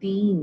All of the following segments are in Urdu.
3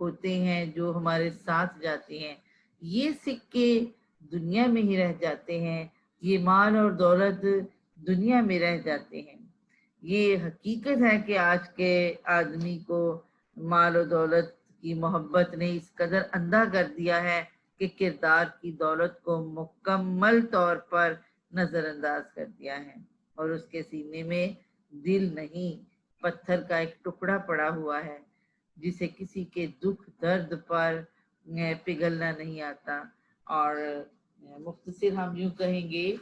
ہوتے ہیں جو ہمارے ساتھ جاتے ہیں، یہ سکے دنیا میں ہی رہ جاتے ہیں، یہ مال اور دولت دنیا میں رہ جاتے ہیں۔ یہ حقیقت ہے کہ آج کے آدمی کو مال و دولت کی محبت نے اس قدر اندھا کر دیا ہے کہ کردار کی دولت کو مکمل طور پر نظر انداز کر دیا ہے، اور اس کے سینے میں دل نہیں، پتھر کا ایک ٹکڑا پڑا ہوا ہے جسے کسی کے دکھ درد پر پگھلنا نہیں آتا۔ اور مختصر ہم یوں کہیں گے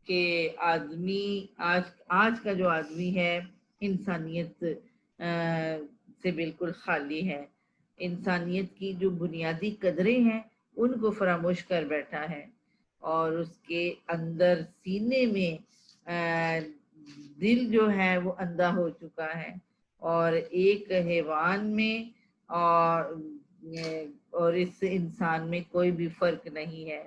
کہ آدمی آج کا جو آدمی ہے انسانیت سے بالکل خالی ہے، انسانیت کی جو بنیادی قدریں ہیں ان کو فراموش کر بیٹھا ہے، اور اس کے اندر سینے میں دل جو ہے وہ اندھا ہو چکا ہے، اور ایک حیوان میں اور اس انسان میں کوئی بھی فرق نہیں ہے۔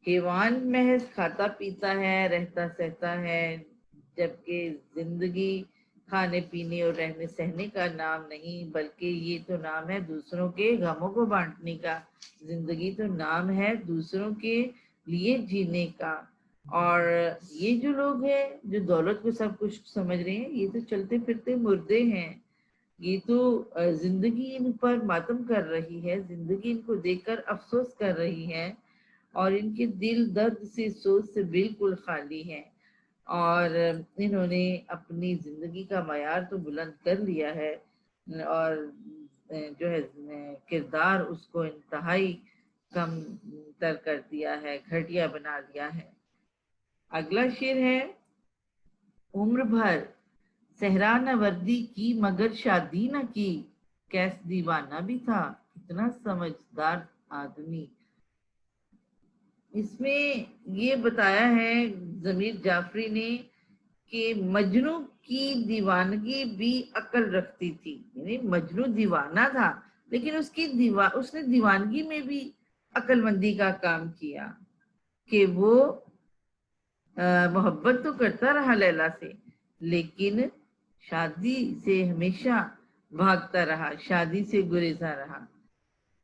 حیوان محض کھاتا پیتا ہے، رہتا سہتا ہے، جبکہ زندگی کھانے پینے اور رہنے سہنے کا نام نہیں، بلکہ یہ تو نام ہے دوسروں کے غموں کو بانٹنے کا، زندگی تو نام ہے دوسروں کے لیے جینے کا۔ اور یہ جو لوگ ہیں جو دولت کو سب کچھ سمجھ رہے ہیں، یہ تو چلتے پھرتے مردے ہیں، یہ تو زندگی ان پر ماتم کر رہی ہے، زندگی ان کو دیکھ کر افسوس کر رہی ہے، اور ان کے دل درد سے سوچ سے بالکل خالی ہیں، اور انہوں نے اپنی زندگی کا معیار تو بلند کر لیا ہے، اور جو ہے کردار اس کو انتہائی کم تر کر دیا ہے، گھٹیا بنا دیا ہے۔ اگلا شعر ہے: عمر بھر صحرا نہ وردی کی مگر شادی نہ کی، کیس دیوانہ بھی تھا اتنا سمجھدار آدمی۔ اس میں یہ بتایا ہے ضمیر جعفری نے کہ مجنو کی دیوانگی بھی عقل رکھتی تھی، یعنی مجنو دیوانہ تھا لیکن اس نے دیوانگی میں بھی عقل مندی کا کام کیا، کہ وہ محبت تو کرتا رہا لیلا سے، لیکن شادی سے ہمیشہ بھاگتا رہا، شادی سے گریزا رہا۔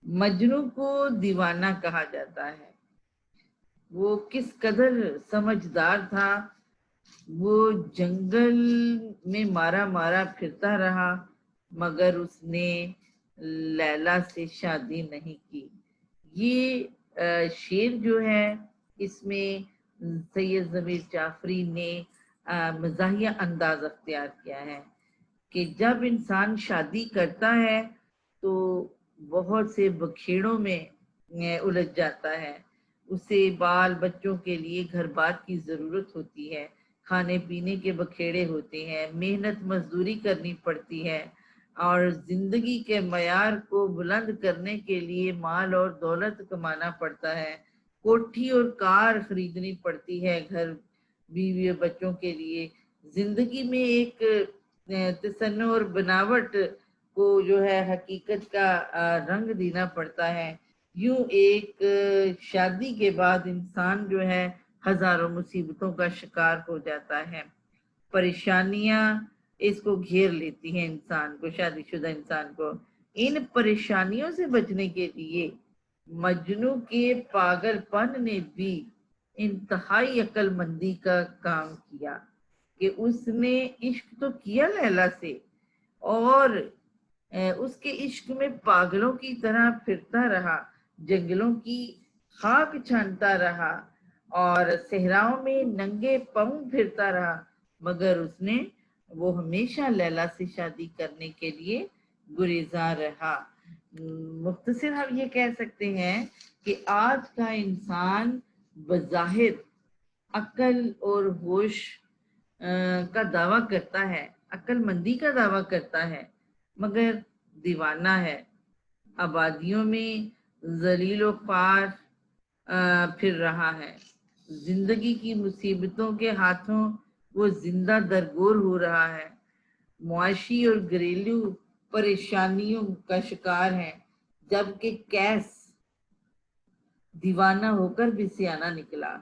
مجنو کو دیوانہ کہا جاتا ہے، وہ کس قدر سمجھدار تھا، وہ جنگل میں مارا مارا پھرتا رہا مگر اس نے لیلا سے شادی نہیں کی۔ یہ شعر جو ہے اس میں سید ضمیر جعفری نے مزاحیہ انداز اختیار کیا ہے کہ جب انسان شادی کرتا ہے تو بہت سے بکھیڑوں میں الجھ جاتا ہے، اسے بال بچوں کے لیے گھر بار کی ضرورت ہوتی ہے، کھانے پینے کے بکھیڑے ہوتے ہیں، محنت مزدوری کرنی پڑتی ہے، اور زندگی کے معیار کو بلند کرنے کے لیے مال اور دولت کمانا پڑتا ہے، کوٹھی اور کار خریدنی پڑتی ہے گھر بیوی اور بچوں کے لیے، زندگی میں ایک تصنع اور بناوٹ کو جو ہے حقیقت کا رنگ دینا پڑتا ہے۔ یوں ایک شادی کے بعد انسان جو ہے ہزاروں مصیبتوں کا شکار ہو جاتا ہے، پریشانیاں اس کو گھیر لیتی ہیں انسان کو، شادی شدہ انسان کو۔ ان پریشانیوں سے بچنے کے لیے مجنو کے پاگل پن نے بھی انتہائی عقل مندی کا کام کیا کہ اس نے عشق تو کیا لیلا سے، اور اس کے عشق میں پاگلوں کی طرح پھرتا رہا، جنگلوں کی خاک چھانتا رہا اور صحراؤں میں ننگے پاؤں پھرتا رہا، مگر اس نے وہ ہمیشہ لیلا سے شادی کرنے کے لیے گریزاں رہا۔ مختصر ہم یہ کہہ سکتے ہیں کہ آج کا انسان بظاہر عقل اور ہوش کا دعویٰ کرتا ہے، عقل مندی کا دعویٰ کرتا ہے، مگر دیوانہ ہے، آبادیوں میں ذلیل و خوار پھر رہا ہے، زندگی کی مصیبتوں کے ہاتھوں وہ زندہ درگور ہو رہا ہے، معاشی اور گھریلو پریشانیوں کا شکار ہے، جبکہ کیس دیوانہ ہو کر بھی سیانہ نکلا،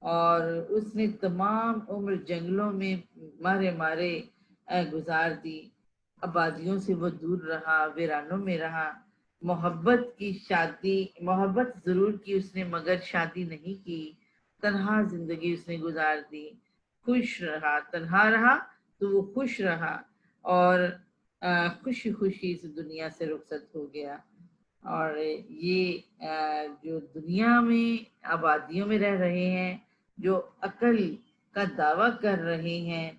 اور اس نے تمام عمر جنگلوں میں مارے مارے گزار دی، آبادیوں سے وہ دور رہا، ویرانوں میں رہا، محبت ضرور کی اس نے مگر شادی نہیں کی، تنہا زندگی اس نے گزار دی، خوش رہا، تنہا رہا تو وہ خوش رہا، اور خوشی خوشی اس دنیا سے رخصت ہو گیا۔ اور یہ جو دنیا میں آبادیوں میں رہ رہے ہیں، جو عقل کا دعویٰ کر رہے ہیں،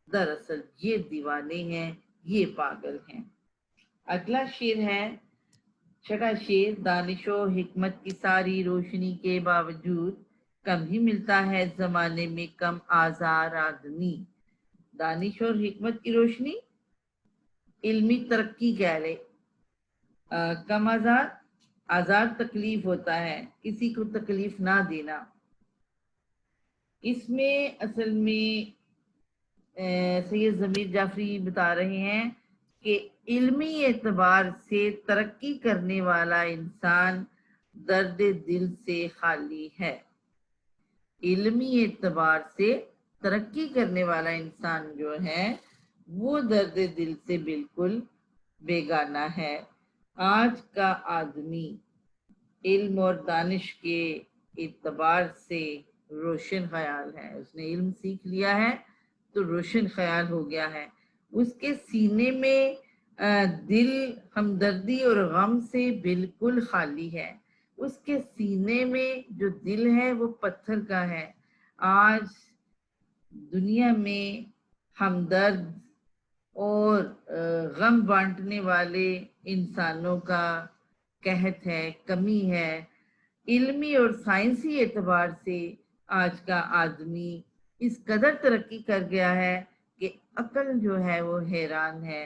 دراصل یہ دیوانے ہیں، یہ پاگل ہیں۔ اگلا شعر ہے، چھٹا شعر، دانش و حکمت کی ساری روشنی کے باوجود کم ہی ملتا ہے زمانے میں کم آزار آدمی۔ دانش اور حکمت کی روشنی، علمی ترقی کہہ لے، کم آزار تکلیف ہوتا ہے، کسی کو تکلیف نہ دینا۔ اس میں اصل میں سید ضمیر جعفری بتا رہے ہیں کہ علمی اعتبار سے ترقی کرنے والا انسان درد دل سے خالی ہے۔ علمی اعتبار سے ترقی کرنے والا انسان جو ہے وہ درد دل سے بالکل بیگانہ ہے۔ آج کا آدمی علم اور دانش کے اعتبار سے روشن خیال ہے، اس نے علم سیکھ لیا ہے تو روشن خیال ہو گیا ہے، اس کے سینے میں دل ہمدردی اور غم سے بالکل خالی ہے، اس کے سینے میں جو دل ہے وہ پتھر کا ہے۔ آج دنیا میں ہمدرد اور غم بانٹنے والے انسانوں کا قحط ہے، کمی ہے۔ علمی اور سائنسی اعتبار سے آج کا آدمی اس قدر ترقی کر گیا ہے کہ عقل جو ہے وہ حیران ہے،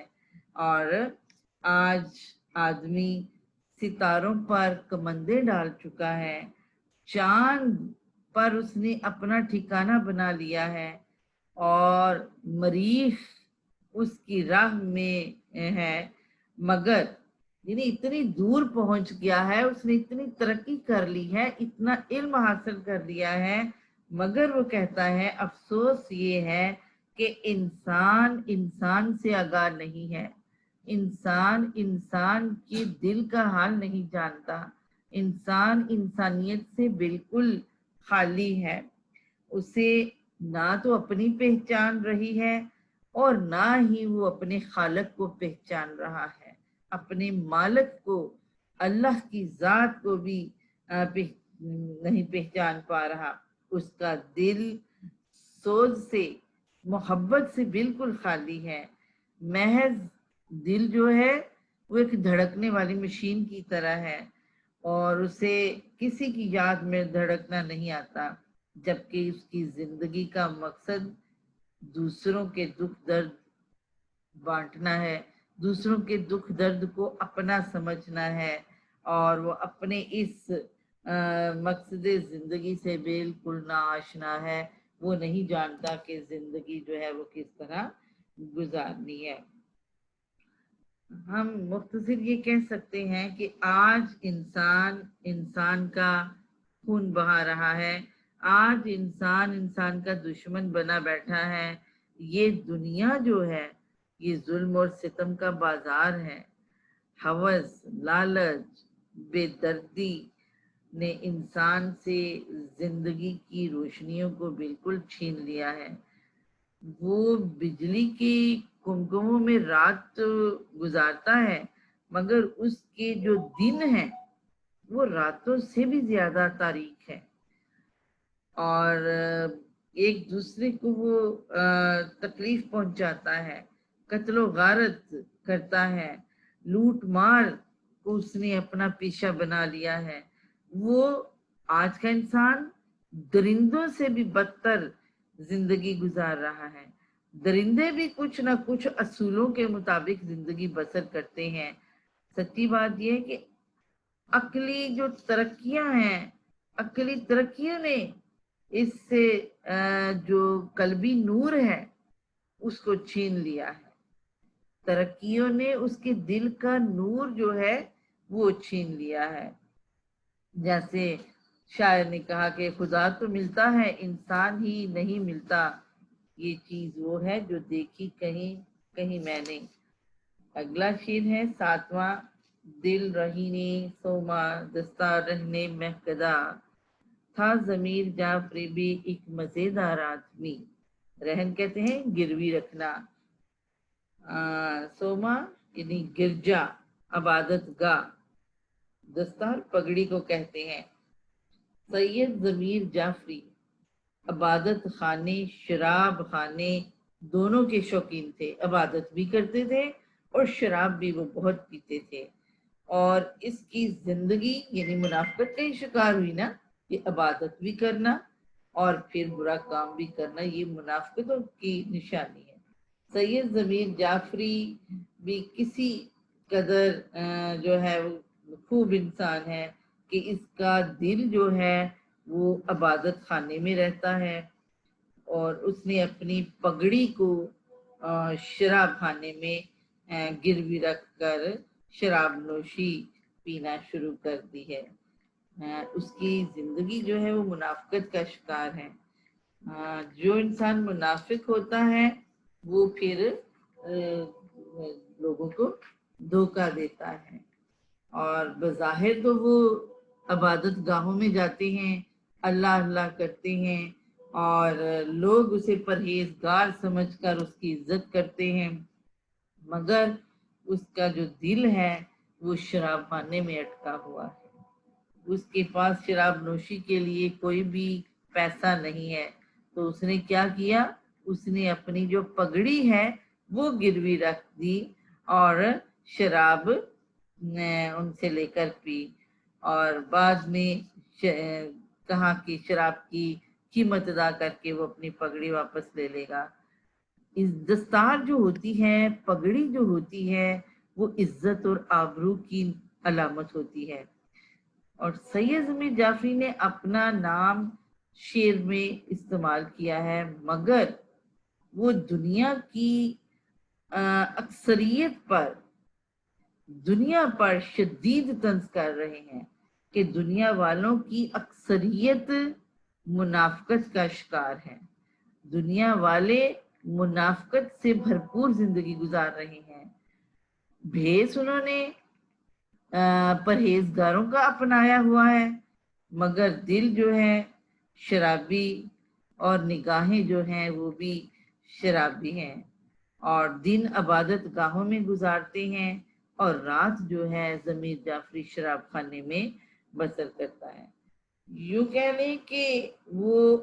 اور آج آدمی ستاروں پر کمندیں ڈال چکا ہے، چاند پر اس نے اپنا ٹھکانہ بنا لیا ہے، اور مریخ اس کی راہ میں ہے، مگر یعنی اتنی دور پہنچ گیا ہے، اس نے اتنی ترقی کر لی ہے، اتنا علم حاصل کر لیا ہے، مگر وہ کہتا ہے افسوس یہ ہے کہ انسان سے آگاہ نہیں ہے، انسان کے دل کا حال نہیں جانتا، انسان انسانیت سے بالکل خالی ہے، اسے نہ تو اپنی پہچان رہی ہے اور نہ ہی وہ اپنے خالق کو پہچان رہا ہے، اپنے مالک کو، اللہ کی ذات کو بھی نہیں پہچان پا رہا، اس کا دل سوز سے، محبت سے بالکل خالی ہے، محض دل جو ہے وہ ایک دھڑکنے والی مشین کی طرح ہے، اور اسے کسی کی یاد میں دھڑکنا نہیں آتا، جبکہ اس کی زندگی کا مقصد دوسروں کے دکھ درد بانٹنا ہے، دوسروں کے دکھ درد کو اپنا سمجھنا ہے، اور وہ اپنے اس مقصد زندگی سے بالکل ناآشنا ہے، وہ نہیں جانتا کہ زندگی جو ہے وہ کس طرح گزارنی ہے۔ ہم مختصر یہ کہہ سکتے ہیں کہ آج انسان کا خون بہا رہا ہے، آج انسان کا دشمن بنا بیٹھا ہے، یہ دنیا جو ہے یہ ظلم اور ستم کا بازار ہے، ہوس، لالچ، بے دردی نے انسان سے زندگی کی روشنیوں کو بالکل چھین لیا ہے، وہ بجلی کی کمکموں میں رات گزارتا ہے، مگر اس کے جو دن ہیں وہ راتوں سے بھی زیادہ تاریک ہے، اور ایک دوسرے کو وہ تکلیف پہنچاتا ہے، قتل و غارت کرتا ہے، لوٹ مار کو اس نے اپنا پیشہ بنا لیا ہے، وہ آج کا انسان درندوں سے بھی بدتر زندگی گزار رہا ہے، درندے بھی کچھ نہ کچھ اصولوں کے مطابق زندگی بسر کرتے ہیں، سچی بات یہ ہے کہ عقلی جو ترقیاں ہیں، عقلی ترقیوں نے اس سے جو قلبی نور ہے اس کو چھین لیا ہے، ترقیوں نے اس کے دل کا نور جو ہے وہ چھین لیا ہے، جیسے شاعر نے کہا کہ خدا تو ملتا ہے انسان ہی نہیں ملتا، یہ چیز وہ ہے جو دیکھی کہیں کہیں میں نے۔ اگلا شعر ہے 7واں، دل رہینے سوما دستار رہنے مہکدا، تھا ضمیر جعفری بھی ایک مزیدار آدمی۔ رہن کہتے ہیں گروی رکھنا، سوما یعنی گرجا، عبادت گاہ، دستار پگڑی کو کہتے ہیں۔ سید ضمیر جعفری عبادت خانے شراب خانے دونوں کے شوقین تھے، عبادت بھی کرتے تھے اور شراب بھی وہ بہت پیتے تھے، اور اس کی زندگی یعنی منافقت کا ہی شکار ہوئی نا، یہ عبادت بھی کرنا اور پھر برا کام بھی کرنا، یہ منافقتوں کی نشانی ہے۔ سید ضمیر جعفری بھی کسی قدر جو ہے خوب انسان ہے کہ اس کا دل جو ہے وہ عبادت خانے میں رہتا ہے، اور اس نے اپنی پگڑی کو شراب خانے میں گروی رکھ کر شراب نوشی پینا شروع کر دی ہے۔ اس کی زندگی جو ہے وہ منافقت کا شکار ہے۔ جو انسان منافق ہوتا ہے وہ پھر لوگوں کو دھوکہ دیتا ہے، اور بظاہر تو وہ عبادت گاہوں میں جاتے ہیں، اللہ اللہ کرتے ہیں، اور لوگ اسے پرہیزگار سمجھ کر اس کی عزت کرتے ہیں، مگر اس کا جو دل ہے وہ شراب خانے میں اٹکا ہوا ہے۔ اس کے پاس شراب نوشی کے لیے کوئی بھی پیسہ نہیں ہے، تو اس نے کیا کیا، اس نے اپنی جو پگڑی ہے وہ گروی رکھ دی اور شراب ان سے لے کر پی، اور بعد میں کہا کہ شراب کی قیمت ادا کر کے وہ اپنی پگڑی واپس لے لے گا۔ اس دستار جو ہوتی ہے، پگڑی جو ہوتی ہے، وہ عزت اور آبرو کی علامت ہوتی ہے، اور سید ضمیر جعفری نے اپنا نام شعر میں استعمال کیا ہے، مگر وہ دنیا کی اکثریت پر شدید طنز کر رہے ہیں کہ دنیا والوں کی اکثریت منافقت کا شکار ہے، دنیا والے منافقت سے بھرپور زندگی گزار رہے ہیں، بھیس انہوں نے پرہیزگاروں کا اپنایا ہوا ہے، مگر دل جو ہے شرابی، اور نگاہیں جو ہیں وہ بھی شرابی ہیں، اور دن عبادت گاہوں میں گزارتے ہیں اور رات جو ہے ضمیر جعفری شراب خانے میں بسر کرتا ہے۔ یوں کہہ لیں کہ وہ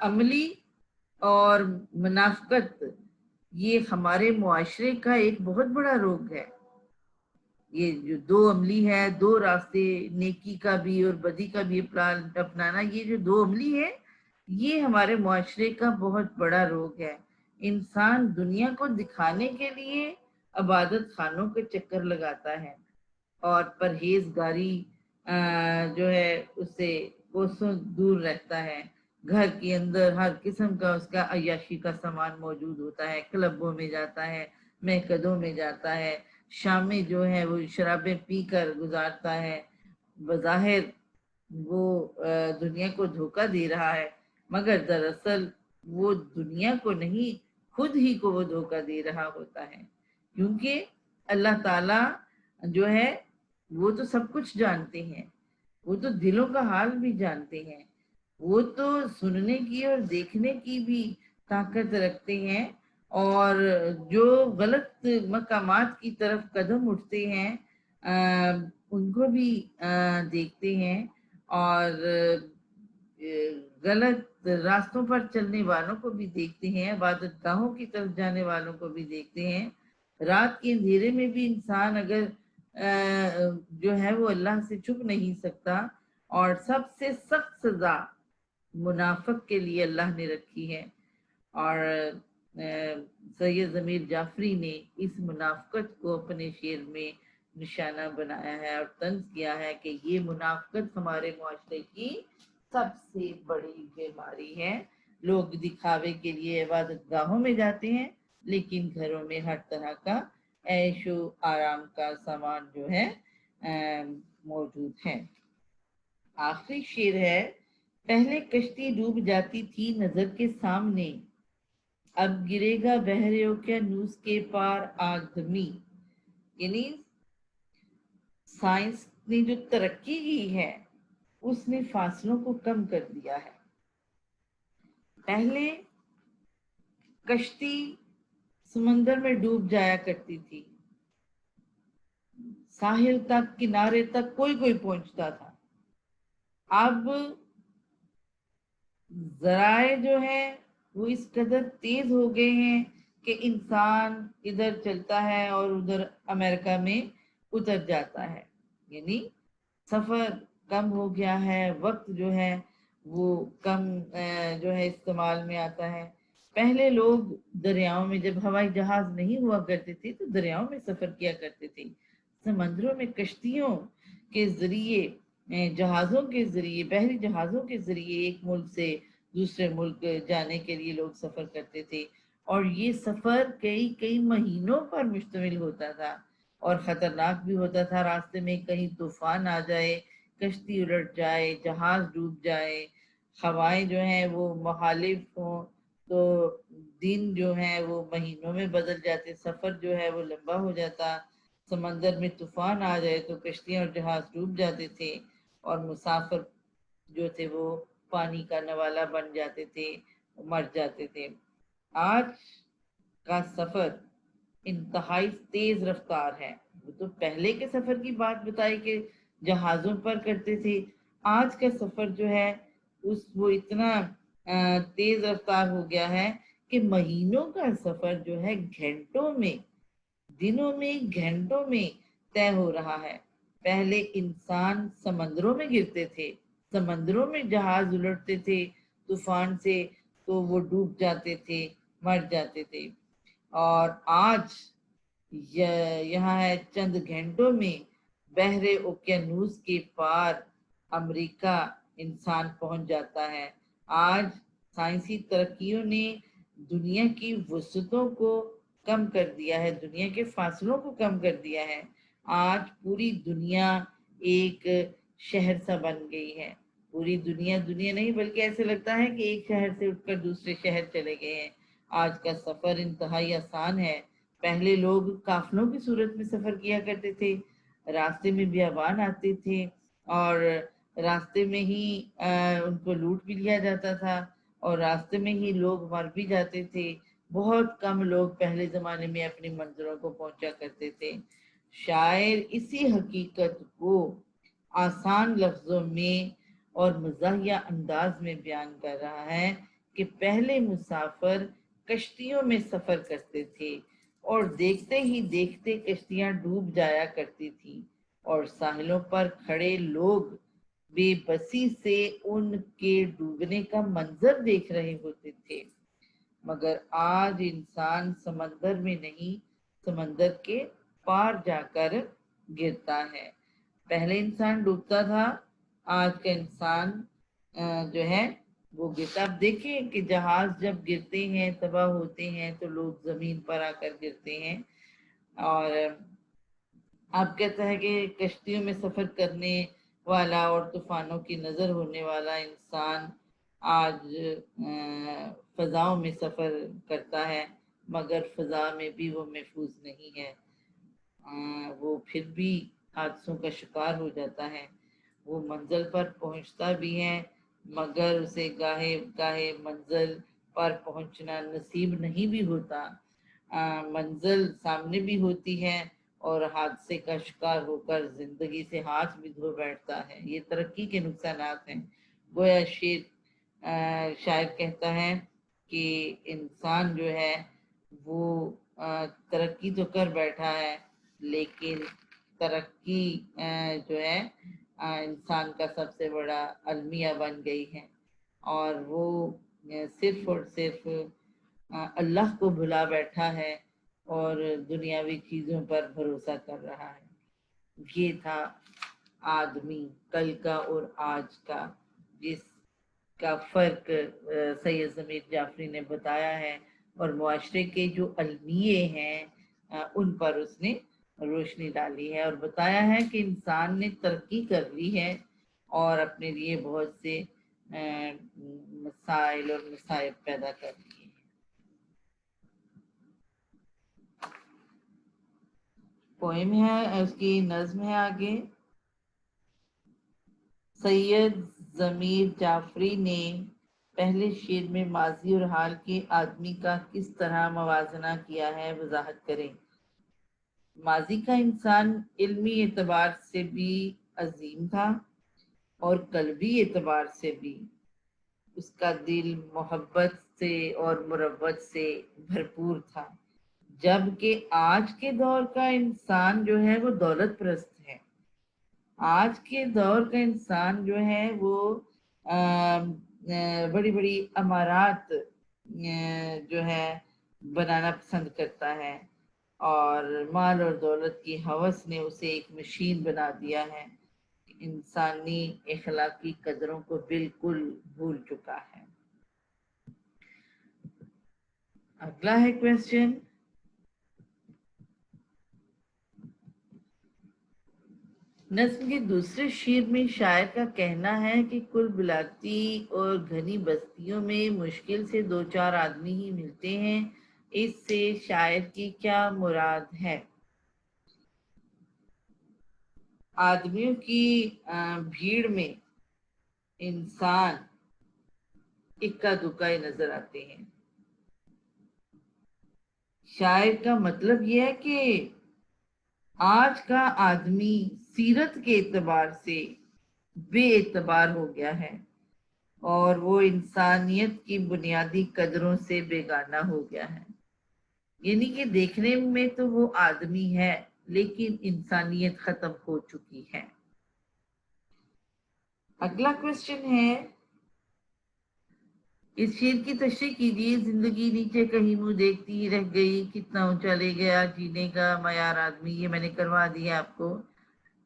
عملی اور منافقت یہ ہمارے معاشرے کا ایک بہت بڑا روگ ہے۔ یہ جو دو عملی ہے، دو راستے نیکی کا بھی اور بدی کا بھی اپنانا، یہ جو دو عملی ہے یہ ہمارے معاشرے کا بہت بڑا روگ ہے۔ انسان دنیا کو دکھانے کے لیے عبادت خانوں کے چکر لگاتا ہے، اور پرہیزگاری جو ہے اس سے کوسوں دور رہتا ہے۔ گھر کے اندر ہر قسم کا اس کا عیاشی کا سامان موجود ہوتا ہے، کلبوں میں جاتا ہے، مہکدوں میں جاتا ہے، شامیں جو ہے وہ شرابیں پی کر گزارتا ہے، بظاہر وہ دنیا کو دھوکہ دے رہا ہے، مگر دراصل وہ دنیا کو نہیں خود ہی کو وہ دھوکہ دے رہا ہوتا ہے، کیونکہ اللہ تعالی جو ہے وہ تو سب کچھ جانتے ہیں، وہ تو دلوں کا حال بھی جانتے ہیں، وہ تو سننے کی اور دیکھنے کی بھی طاقت رکھتے ہیں، اور جو غلط مقامات کی طرف قدم اٹھتے ہیں ان کو بھی دیکھتے ہیں، اور غلط راستوں پر چلنے والوں کو بھی دیکھتے ہیں، عبادت گاہوں کی طرف جانے والوں کو بھی دیکھتے ہیں۔ رات کے اندھیرے میں بھی انسان اگر جو ہے وہ اللہ سے چھپ نہیں سکتا، اور سب سے سخت سزا منافق کے لیے اللہ نے رکھی ہے، اور سید ضمیر جعفری نے اس منافقت کو اپنے شعر میں نشانہ بنایا ہے اور طنز کیا ہے کہ یہ منافقت ہمارے معاشرے کی سب سے بڑی بیماری ہے۔ لوگ دکھاوے کے لیے عبادت گاہوں میں جاتے ہیں، لیکن گھروں میں ہر طرح کا عیش و آرام کا سامان جو ہے موجود ہے۔ آخری شعر ہے، پہلے کشتی ڈوب جاتی تھی نظر کے سامنے، اب گرے گا بحر اوقیانوس کے پار آدمی، یعنی سائنس نے جو ترقی کی ہے اس نے فاصلوں کو کم کر دیا ہے. پہلے کشتی سمندر میں ڈوب جایا کرتی تھی، ساحل تک، کنارے تک کوئی پہنچتا تھا. اب ذرائع جو ہے وہ اس قدر تیز ہو گئے ہیں کہ انسان ادھر چلتا ہے اور ادھر امریکہ میں اتر جاتا ہے. یعنی سفر کم ہو گیا ہے، وقت جو ہے وہ کم جو ہے استعمال میں آتا ہے. پہلے لوگ دریاؤں میں، جب ہوائی جہاز نہیں ہوا کرتے تھے تو دریاؤں میں سفر کیا کرتے تھے. سمندروں میں کشتیوں کے ذریعے، جہازوں کے ذریعے، بحری جہازوں کے ذریعے ایک ملک سے دوسرے ملک جانے کے لیے لوگ سفر کرتے تھے. اور یہ سفر کئی مہینوں پر مشتمل ہوتا تھا اور خطرناک بھی ہوتا تھا. راستے میں کہیں طوفان آ جائے، کشتی الٹ جائے، جہاز ڈوب جائے، ہوائیں جو ہیں وہ مخالف ہوں تو دن جو ہے وہ مہینوں میں بدل جاتے، سفر جو ہے وہ لمبا ہو جاتا. سمندر میں طوفان آ جائے تو کشتیاں اور جہاز ڈوب جاتے تھے اور مسافر جو تھے وہ پانی کا نوالا بن جاتے تھے، مر جاتے تھے. آج کا سفر انتہائی تیز رفتار ہے. وہ تو پہلے کے سفر کی بات بتائی کہ جہازوں پر کرتے تھے. آج کا سفر جو ہے وہ اتنا تیز رفتار ہو گیا ہے کہ مہینوں کا سفر جو ہے گھنٹوں میں، دنوں میں، گھنٹوں میں طے ہو رہا ہے. پہلے انسان سمندروں میں گرتے تھے، سمندروں میں جہاز الٹتے تھے طوفان سے تو وہ ڈوب جاتے تھے، مر جاتے تھے. اور آج یہاں ہے چند گھنٹوں میں بحر اوقیانوس کے پار امریکہ انسان پہنچ جاتا ہے. آج سائنسی ترقیوں نے دنیا کی وسعتوں کو کم کر دیا ہے، دنیا کے فاصلوں کو کم کر دیا ہے. آج پوری دنیا ایک شہر سا بن گئی ہے. پوری دنیا نہیں بلکہ ایسے لگتا ہے کہ ایک شہر سے اٹھ کر دوسرے شہر چلے گئے ہیں. آج کا سفر انتہائی آسان ہے. پہلے لوگ قافلوں کی صورت میں سفر کیا کرتے تھے، راستے میں بیابان آتے تھے اور راستے میں ہی ان کو لوٹ بھی لیا جاتا تھا اور راستے میں ہی لوگ مر بھی جاتے تھے. بہت کم لوگ پہلے زمانے میں اپنی منزلوں کو پہنچا کرتے تھے. شاعر اسی حقیقت کو آسان لفظوں میں اور مزاحیہ انداز میں بیان کر رہا ہے کہ پہلے مسافر کشتیوں میں سفر کرتے تھے اور دیکھتے ہی دیکھتے کشتیاں ڈوب جایا کرتی تھی اور ساحلوں پر کھڑے لوگ بے بسی سے ان کے ڈوبنے کا منظر دیکھ رہے ہوتے تھے. مگر آج انسان سمندر میں نہیں، سمندر کے پار جا کر گرتا ہے. پہلے انسان ڈوبتا تھا، آج کا انسان جو ہے وہ گرتا. اب دیکھیں کہ جہاز جب گرتے ہیں، تباہ ہوتے ہیں تو لوگ زمین پر آ کر گرتے ہیں. اور آپ کہتا ہے کہ کشتیوں میں سفر کرنے والا اور طوفانوں کی نظر ہونے والا انسان آج فضاؤں میں سفر کرتا ہے، مگر فضا میں بھی وہ محفوظ نہیں ہے. وہ پھر بھی حادثوں کا شکار ہو جاتا ہے. وہ منزل پر پہنچتا بھی ہے مگر اسے گاہے گاہے منزل پر پہنچنا نصیب نہیں بھی ہوتا. منزل سامنے بھی ہوتی ہے اور حادثے کا شکار ہو کر زندگی سے ہاتھ بھی دھو بیٹھتا ہے. یہ ترقی کے نقصانات ہیں. گویا شاعر کہتا ہے کہ انسان جو ہے وہ ترقی تو کر بیٹھا ہے لیکن ترقی جو ہے انسان کا سب سے بڑا المیہ بن گئی ہے اور وہ صرف اور صرف اللہ کو بھلا بیٹھا ہے اور دنیاوی چیزوں پر بھروسہ کر رہا ہے. یہ تھا آدمی کل کا اور آج کا، جس کا فرق سید ضمیر جعفری نے بتایا ہے اور معاشرے کے جو المیے ہیں ان پر اس نے روشنی ڈالی ہے اور بتایا ہے کہ انسان نے ترقی کر لی ہے اور اپنے لیے بہت سے مسائل اور مصائب پیدا کر لیے. پوئم ہے، اس کی نظم ہے آگے. سید ضمیر جعفری نے پہلے شعر میں ماضی اور حال کے آدمی کا کس طرح موازنہ کیا ہے، وضاحت کریں. ماضی کا انسان علمی اعتبار سے بھی عظیم تھا اور قلبی اعتبار سے بھی. اس کا دل محبت سے اور مروت سے بھرپور تھا، جبکہ آج کے دور کا انسان جو ہے وہ دولت پرست ہے. آج کے دور کا انسان جو ہے وہ بڑی بڑی عمارات جو ہے بنانا پسند کرتا ہے، اور مال اور دولت کی ہوس نے اسے ایک مشین بنا دیا ہے. انسانی اخلاقی قدروں کو بالکل بھول چکا ہے. اگلا ہے کوشچن. نظم کے دوسرے شعر میں شاعر کا کہنا ہے کہ کل بلاتی اور گھنی بستیوں میں مشکل سے 2-4 آدمی ہی ملتے ہیں. اس سے شاعر کی کیا مراد ہے؟ آدمیوں کی بھیڑ میں انسان اکا دکا ہی نظر آتے ہیں. شاعر کا مطلب یہ ہے کہ آج کا آدمی سیرت کے اعتبار سے بے اعتبار ہو گیا ہے اور وہ انسانیت کی بنیادی قدروں سے بیگانہ ہو گیا ہے. یعنی کہ دیکھنے میں تو وہ آدمی ہے لیکن انسانیت ختم ہو چکی ہے. اگلا کوشچن ہے، اس شعر کی تشریح کیجیے. زندگی نیچے کہیں منہ دیکھتی ہی رہ گئی، کتنا اونچا لے گیا جینے کا معیار آدمی. یہ میں نے کروا دیا آپ کو.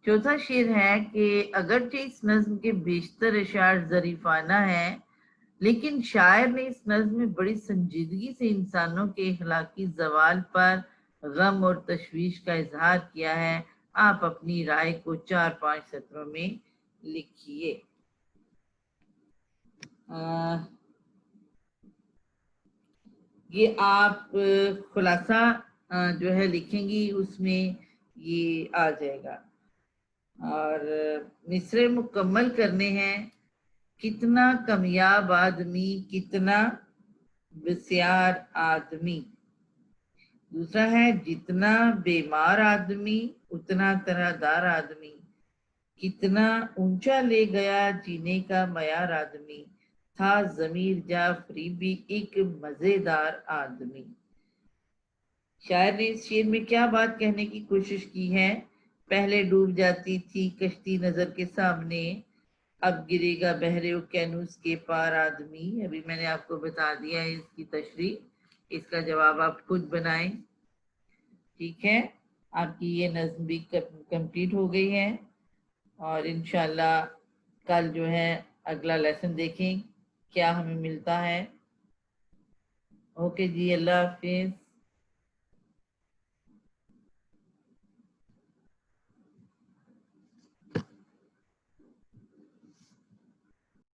چوتھا شعر ہے کہ اگرچہ اس نظم کے بیشتر اشعار ظریفانہ ہیں، لیکن شاعر نے اس نظم میں بڑی سنجیدگی سے انسانوں کے اخلاقی زوال پر غم اور تشویش کا اظہار کیا ہے. آپ اپنی رائے کو 4-5 سطروں میں لکھیے. یہ آپ خلاصہ جو ہے لکھیں گی، اس میں یہ آ جائے گا. اور مصرے مکمل کرنے ہیں. کتنا کامیاب آدمی، کتنا بسیار آدمی. دوسرا ہے جتنا بیمار آدمی اتنا طرح دار آدمی. کتنا اونچا لے گیا جینے کا معیار آدمی. تھا ضمیر جعفری بھی ایک مزیدار آدمی. شاعر نے اس شعر میں کیا بات کہنے کی کوشش کی ہے؟ پہلے ڈوب جاتی تھی کشتی نظر کے سامنے، اب گرے گا بحر اوقیانوس کے پار آدمی. ابھی میں نے آپ کو بتا دیا ہے اس کی تشریح. اس کا جواب آپ خود بنائیں. ٹھیک ہے، آپ کی یہ نظم بھی کمپلیٹ ہو گئی ہے، اور انشاءاللہ کل جو ہے اگلا لیسن دیکھیں کیا ہمیں ملتا ہے. اوکے جی، اللہ حافظ.